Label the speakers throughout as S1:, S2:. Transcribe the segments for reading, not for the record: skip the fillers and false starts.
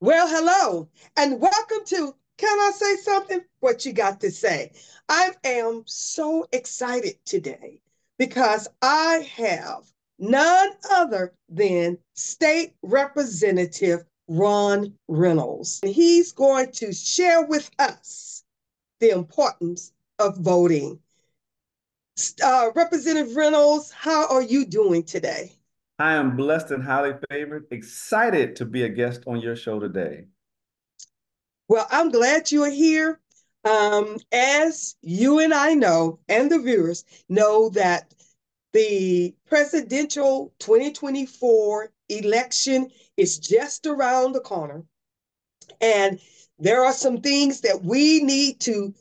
S1: Well, hello, and welcome to Can I Say Something? What you got to say? I am so excited today because I have none other than State Representative Ron Reynolds. He's going to share with us the importance of voting. Representative Reynolds, how are you doing today?
S2: I am blessed and highly favored, excited to be a guest on your show today.
S1: Well, I'm glad you are here. As you and I know, and the viewers know, that the presidential 2024 election is just around the corner. And there are some things that we need to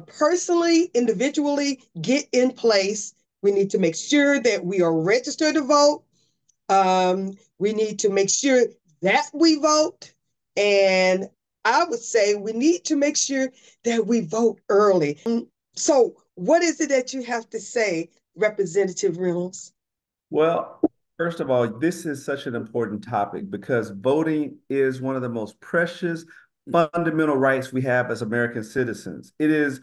S1: personally, individually get in place. We need to make sure that we are registered to vote. We need to make sure that we vote. And I would say we need to make sure that we vote early. So, what is it that you have to say, Representative Reynolds?
S2: Well, first of all, this is such an important topic because voting is one of the most precious fundamental rights we have as American citizens. It is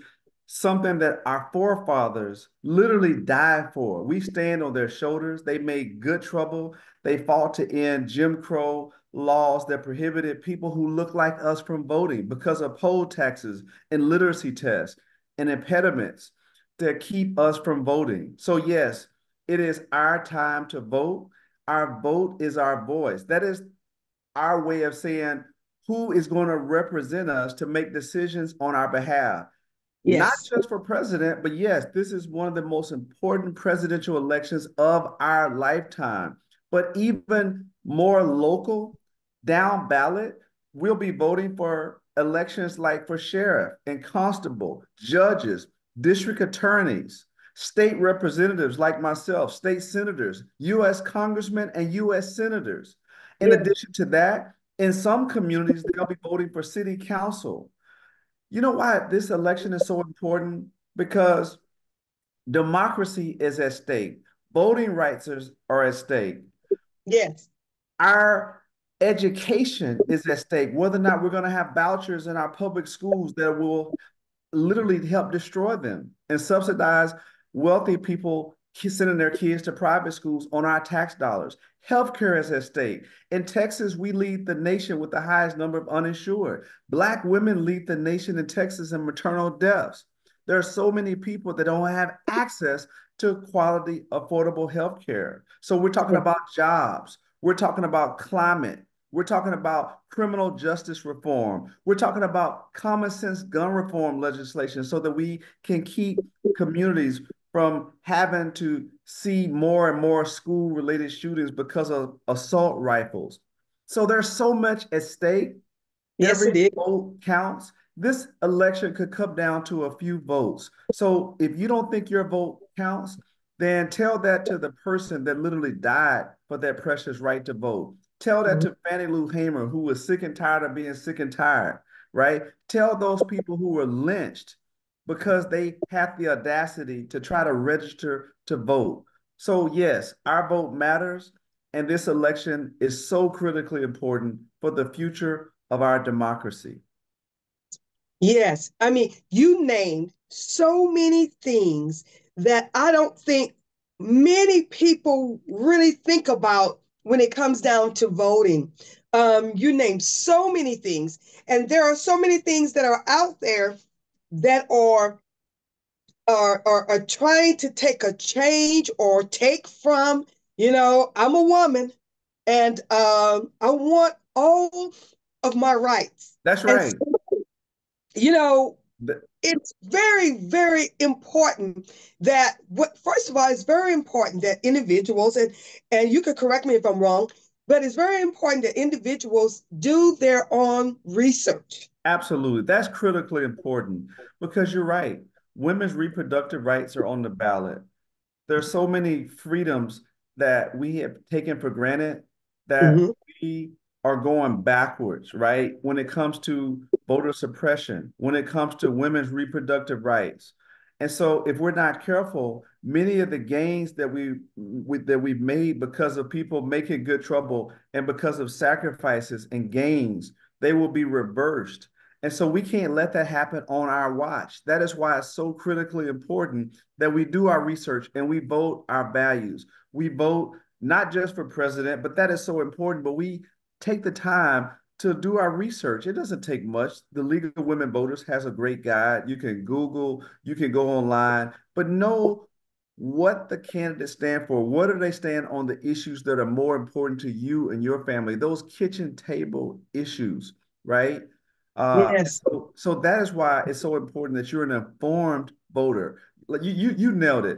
S2: something that our forefathers literally died for. We stand on their shoulders. They made good trouble. They fought to end Jim Crow laws that prohibited people who look like us from voting because of poll taxes and literacy tests and impediments that keep us from voting. So, yes, it is our time to vote. Our vote is our voice. That is our way of saying who is going to represent us to make decisions on our behalf. Not
S1: Yes.
S2: just for president, but yes, this is one of the most important presidential elections of our lifetime. But even more local, down ballot, we'll be voting for elections like for sheriff and constable, judges, district attorneys, state representatives like myself, state senators, U.S. congressmen, and U.S. senators. In
S1: Yes.
S2: addition to that, in some communities, they'll be voting for city council. You know why this election is so important? Because democracy is at stake. Voting rights are at stake.
S1: Yes.
S2: Our education is at stake. Whether or not we're going to have vouchers in our public schools that will literally help destroy them and subsidize wealthy people sending their kids to private schools on our tax dollars. Healthcare is at stake. In Texas, we lead the nation with the highest number of uninsured. Black women lead the nation in Texas in maternal deaths. There are so many people that don't have access to quality, affordable healthcare. So we're talking about jobs. We're talking about climate. We're talking about criminal justice reform. We're talking about common sense gun reform legislation so that we can keep communities from having to see more and more school related shootings because of assault rifles. So there's so much at stake.
S1: Yes,
S2: Every
S1: it is.
S2: vote counts. This election could come down to a few votes. So if you don't think your vote counts, then tell that to the person that literally died for that precious right to vote. Tell that to Fannie Lou Hamer, who was sick and tired of being sick and tired, right? Tell those people who were lynched because they had the audacity to try to register to vote. So, yes, our vote matters. And this election is so critically important for the future of our democracy.
S1: Yes. I mean, you named so many things that I don't think many people really think about when it comes down to voting. You named so many things, and there are so many things that are out there that are trying to take a change or take from. I'm a woman, and I want all of my rights.
S2: That's
S1: And
S2: right.
S1: you know,
S2: Th-
S1: it's very, very important that what first of all, it's very important that individuals, and you could correct me if I'm wrong, but it's very important that individuals do their own research.
S2: Absolutely. That's critically important because you're right. Women's reproductive rights are on the ballot. There's so many freedoms that we have taken for granted that
S1: Mhm.
S2: we are going backwards, right? When it comes to voter suppression, when it comes to women's reproductive rights. And so if we're not careful, many of the gains that we've made because of people making good trouble and because of sacrifices and gains, they will be reversed. And so we can't let that happen on our watch. That is why it's so critically important that we do our research and we vote our values. We vote not just for president, but that is so important. But we take the time to do our research. It doesn't take much. The League of Women Voters has a great guide. You can Google, you can go online, but know what the candidates stand for. What do they stand on the issues that are more important to you and your family? Those kitchen table issues, right?
S1: Yes.
S2: So that is why it's so important that you're an informed voter. Like you nailed it.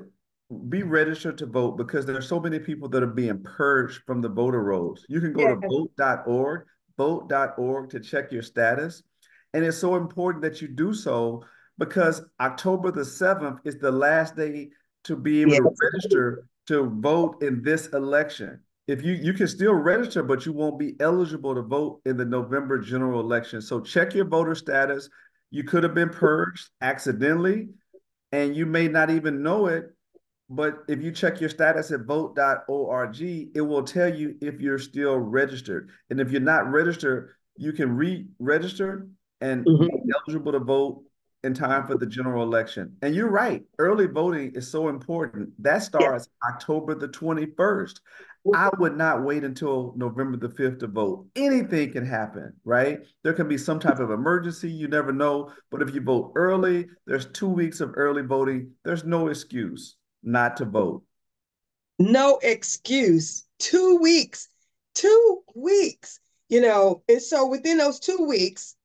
S2: Be registered to vote because there are so many people that are being purged from the voter rolls. You can go to
S1: Yes.
S2: vote.org to check your status. And it's so important that you do so because October the 7th is the last day to be able to
S1: Yes.
S2: register to vote in this election. If you can still register, but you won't be eligible to vote in the November general election. So check your voter status. You could have been purged accidentally, and you may not even know it. But if you check your status at vote.org, it will tell you if you're still registered. And if you're not registered, you can re-register and be
S1: Mhm.
S2: eligible to vote in time for the general election. And you're right, early voting is so important. That
S1: Yes.
S2: starts October the 21st. I would not wait until November the 5th to vote. Anything can happen, right? There can be some type of emergency. You never know. But if you vote early, there's 2 weeks of early voting. There's no excuse not to vote.
S1: No excuse. 2 weeks. 2 weeks. And so within those 2 weeks,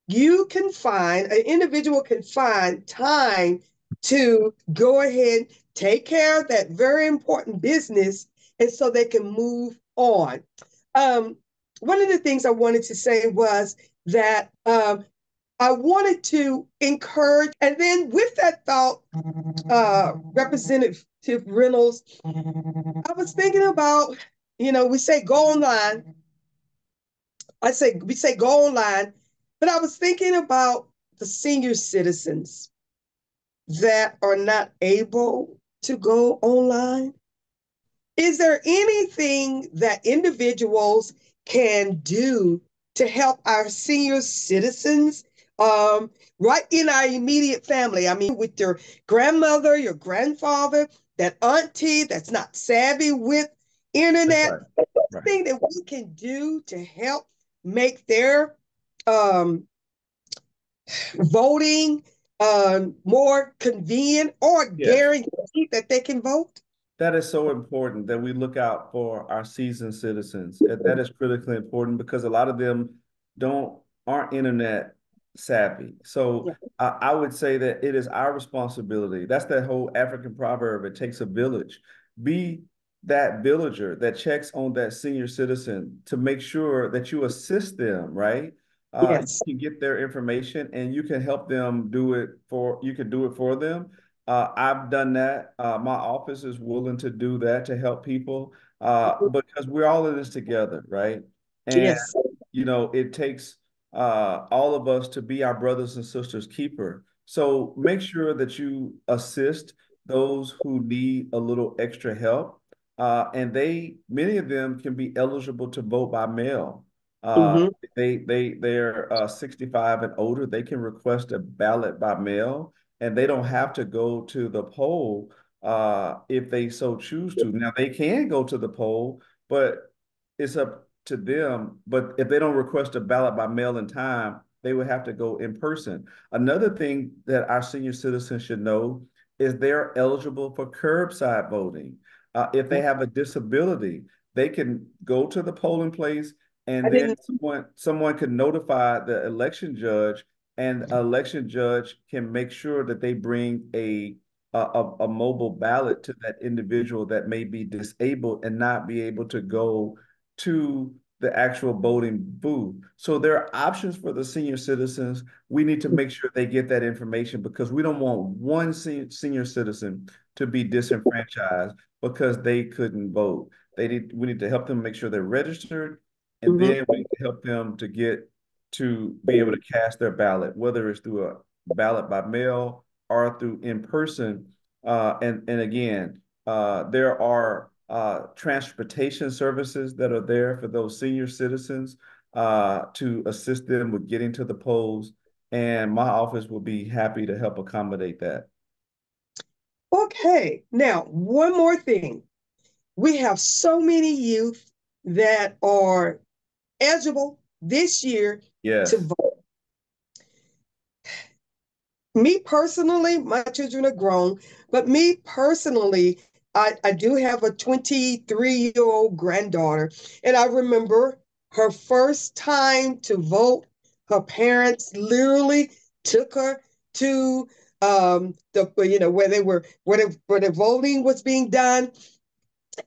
S1: an individual can find time to go ahead, take care of that very important business, and so they can move on. Um, One of the things I wanted to say was that I wanted to encourage, and then with that thought, Representative Reynolds, I was thinking about, we say go online. We say go online, but I was thinking about the senior citizens that are not able to go online. Is there anything that individuals can do to help our senior citizens right in our immediate family? I mean, with your grandmother, your grandfather, that auntie that's not savvy with
S2: That's
S1: internet,
S2: right. Right.
S1: anything that we can do to help make their um, voting more convenient or
S2: Yes.
S1: guarantee that they can vote?
S2: That is so important that we look out for our seasoned citizens. That is critically important because a lot of them don't aren't internet savvy. So
S1: Yeah.
S2: I would say that it is our responsibility. That's that whole African proverb, it takes a village. Be that villager that checks on that senior citizen to make sure that you assist them, right?
S1: Yes.
S2: You can get their information and you can help them you can do it for them. I've done that. My office is willing to do that to help people because we're all in this together, right? And
S1: Yes.
S2: it takes all of us to be our brothers and sisters keeper. So make sure that you assist those who need a little extra help, and many of them can be eligible to vote by mail. Uh,
S1: Mm-hmm.
S2: they're 65 and older. They can request a ballot by mail and they don't have to go to the poll if they so choose to. Now they can go to the poll, but it's up to them. But if they don't request a ballot by mail in time, they would have to go in person. Another thing that our senior citizens should know is they're eligible for curbside voting. If they have a disability, they can go to the polling place and
S1: I
S2: then
S1: didn't.
S2: someone can notify the election judge and an election judge can make sure that they bring a mobile ballot to that individual that may be disabled and not be able to go to the actual voting booth. So there are options for the senior citizens. We need to make sure they get that information because we don't want one senior citizen to be disenfranchised because they couldn't vote. We need to help them make sure they're registered, and
S1: Mhm.
S2: then we need to help them to be able to cast their ballot, whether it's through a ballot by mail are through in person. And again, there are transportation services that are there for those senior citizens to assist them with getting to the polls. And my office will be happy to help accommodate that.
S1: Okay, now one more thing. We have so many youth that are eligible this year to
S2: Yes,
S1: vote. Me personally, my children are grown, but me personally, I do have a 23-year-old granddaughter, and I remember her first time to vote. Her parents literally took her to the where they were where the voting was being done,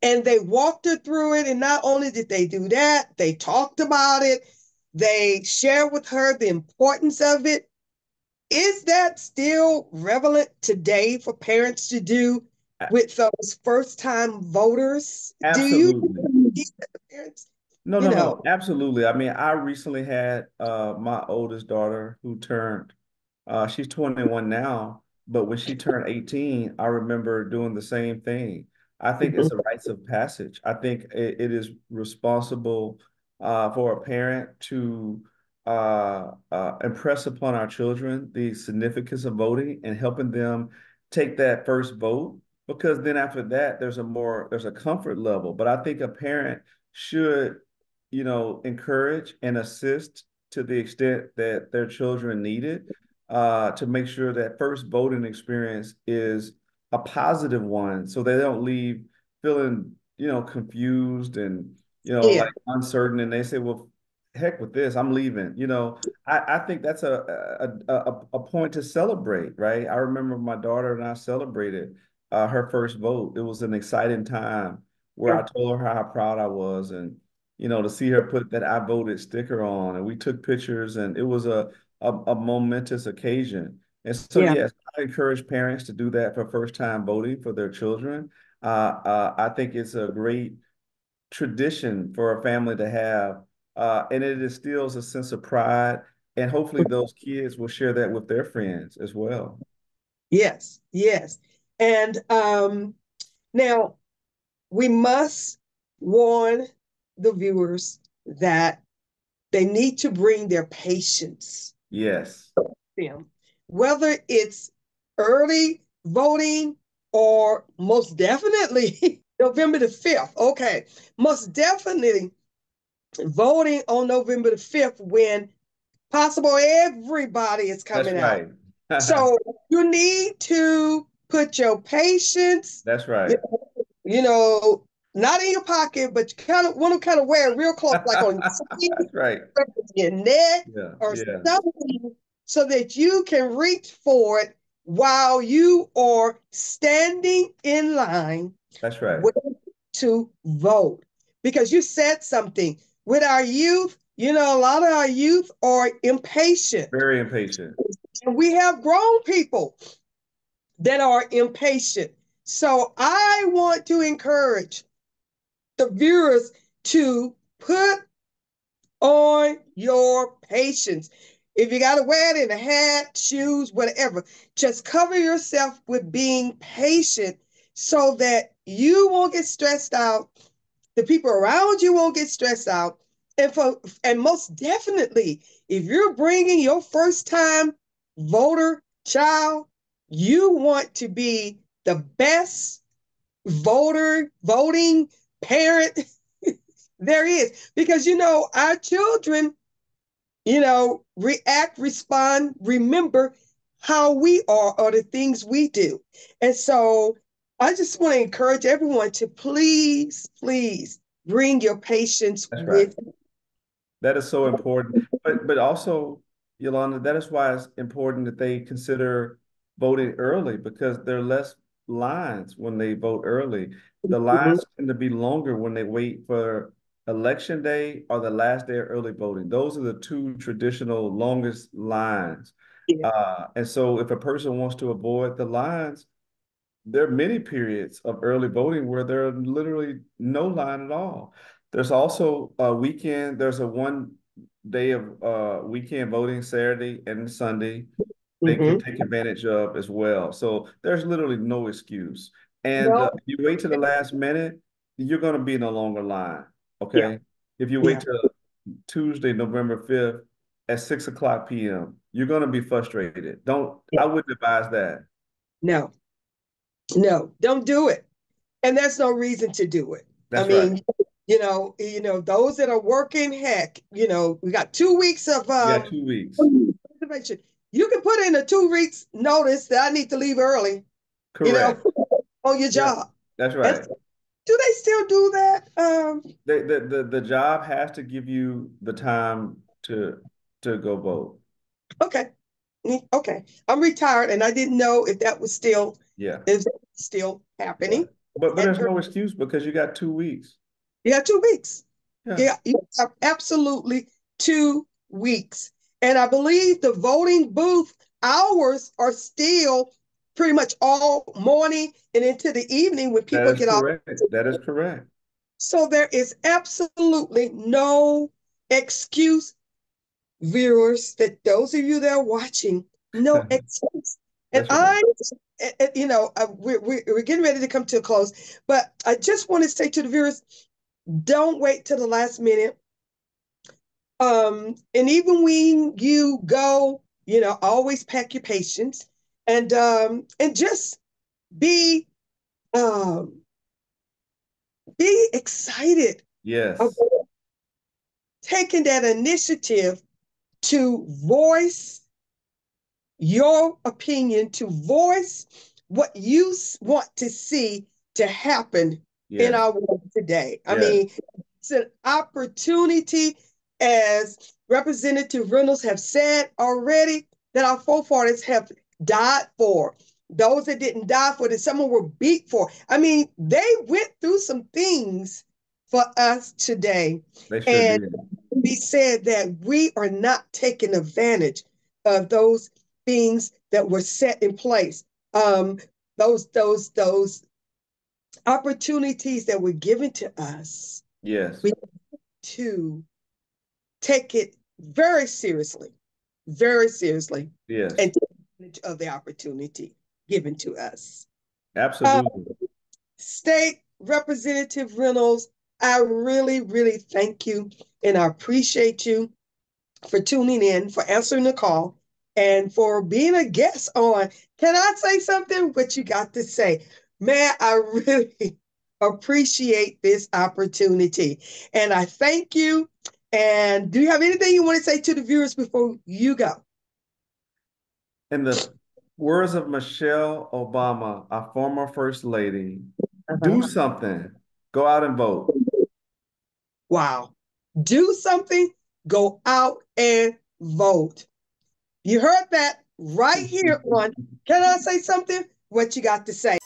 S1: and they walked her through it. And not only did they do that, they talked about it. They shared with her the importance of it. Is that still relevant today for parents to do with those first time voters? Do you
S2: absolutely.
S1: think that the parents,
S2: No,
S1: you
S2: no,
S1: know,
S2: no, absolutely. I mean, I recently had my oldest daughter who turned, she's 21 now, but when she turned 18, I remember doing the same thing. I think it's a rites of passage. I think it is responsible for a parent to impress upon our children the significance of voting and helping them take that first vote, because then after that, there's a comfort level. But I think a parent should encourage and assist to the extent that their children need it, to make sure that first voting experience is a positive one so they don't leave feeling, confused and,
S1: yeah,
S2: like uncertain. And they say, well, heck with this, I'm leaving. I think that's a point to celebrate, right? I remember my daughter and I celebrated her first vote. It was an exciting time where
S1: yeah,
S2: I told her how proud I was, and to see her put that I voted sticker on, and we took pictures, and it was a momentous occasion. And so,
S1: yeah,
S2: yes, I encourage parents to do that for first time voting for their children. I think it's a great tradition for a family to have, and it instills a sense of pride. And hopefully, those kids will share that with their friends as well.
S1: yes, yes. And now we must warn the viewers that they need to bring their patience
S2: Yes,
S1: them, whether it's early voting or most definitely November the 5th. Okay, most definitely voting on November the 5th when possible everybody is
S2: that's
S1: coming out.
S2: right.
S1: So you need to put your patience,
S2: That's
S1: you
S2: right.
S1: you know, not in your pocket, but you kind of want to kind of wear it real close, like on
S2: That's right.
S1: your neck
S2: Yeah,
S1: or
S2: yeah,
S1: something, so that you can reach for it while you are standing in line
S2: that's right.
S1: waiting to vote. Because you said something with our youth, a lot of our youth are impatient.
S2: Very impatient.
S1: And we have grown people that are impatient. So I want to encourage the viewers to put on your patience. If you got to wear it in a hat, shoes, whatever, just cover yourself with being patient so that you won't get stressed out. The people around you won't get stressed out. And most definitely, if you're bringing your first time voter child, you want to be the best voting parent there is, because our children react, respond, remember how we are or the things we do. And so I just want to encourage everyone to please, please bring your patience
S2: That's right.
S1: with you.
S2: That is so important. But also, Yolanda, that is why it's important that they consider voting early, because there are less lines when they vote early. The
S1: Mhm.
S2: lines tend to be longer when they wait for election day or the last day of early voting. Those are the two traditional longest lines.
S1: Yeah.
S2: And so if a person wants to avoid the lines, there are many periods of early voting where there are literally no line at all. There's also a weekend, there's a one day of weekend voting, Saturday and Sunday. they can
S1: Mm-hmm.
S2: take advantage of as well. So there's literally no excuse. And
S1: No.
S2: if you wait to the last minute, you're going to be in a longer line.
S1: Yeah.
S2: Okay. If you wait
S1: Yeah.
S2: till Tuesday, November 5th at 6 o'clock p.m., you're going to be frustrated. I
S1: Yeah.
S2: wouldn't advise that.
S1: No. No. Don't do it. And there's no reason to do it. I
S2: That's right.
S1: mean, those that are working, heck, we got 2 weeks of
S2: You got 2 weeks.
S1: reservation. You can put in a 2 weeks notice that I need to leave early, you know,
S2: Correct.
S1: on your
S2: Yeah,
S1: job.
S2: that's
S1: And
S2: right.
S1: do they still do that?
S2: The job has to give you the time to go vote.
S1: Okay. Okay. I'm retired and I didn't know if that was still
S2: Yeah.
S1: if that was still
S2: Yeah.
S1: happening.
S2: But
S1: And
S2: there's no excuse because you got 2 weeks.
S1: you got 2 weeks.
S2: Yeah.
S1: Yeah, you have absolutely 2 weeks. And I believe the voting booth hours are still pretty much all morning and into the evening when
S2: That
S1: people
S2: is
S1: get off.
S2: correct. That is correct.
S1: So there is absolutely no excuse, viewers, that those of you that are watching, no excuse. And
S2: That's right.
S1: we're getting ready to come to a close, but I just want to say to the viewers, don't wait till the last minute. And even when you go, always pack your patience and just be um be excited
S2: Yes.
S1: about taking that initiative to voice your opinion, to voice what you want to see to happen in
S2: Yes.
S1: our world today. I
S2: Yes.
S1: mean, it's an opportunity, as Representative Reynolds have said already, that our forefathers have died for. Those that didn't die for, that someone were beat for. I mean, they went through some things for us today.
S2: They sure
S1: And
S2: did.
S1: we said that we are not taking advantage of those things that were set in place. Those opportunities that were given to us.
S2: Yes.
S1: We need to take it very seriously,
S2: Yes.
S1: and take advantage of the opportunity given to us. Uh,
S2: Absolutely.
S1: State Representative Reynolds, I really, really thank you and I appreciate you for tuning in, for answering the call, and for being a guest on Can I Say Something? What You Got to Say. Man, I really appreciate this opportunity. And I thank you. And do you have anything you want to say to the viewers before you go?
S2: In the words of Michelle Obama, our former first lady, do
S1: Uh-huh.
S2: something. Go out and vote.
S1: Wow. Do something, go out and vote. You heard that right here on Can I Say Something? What You Got to Say.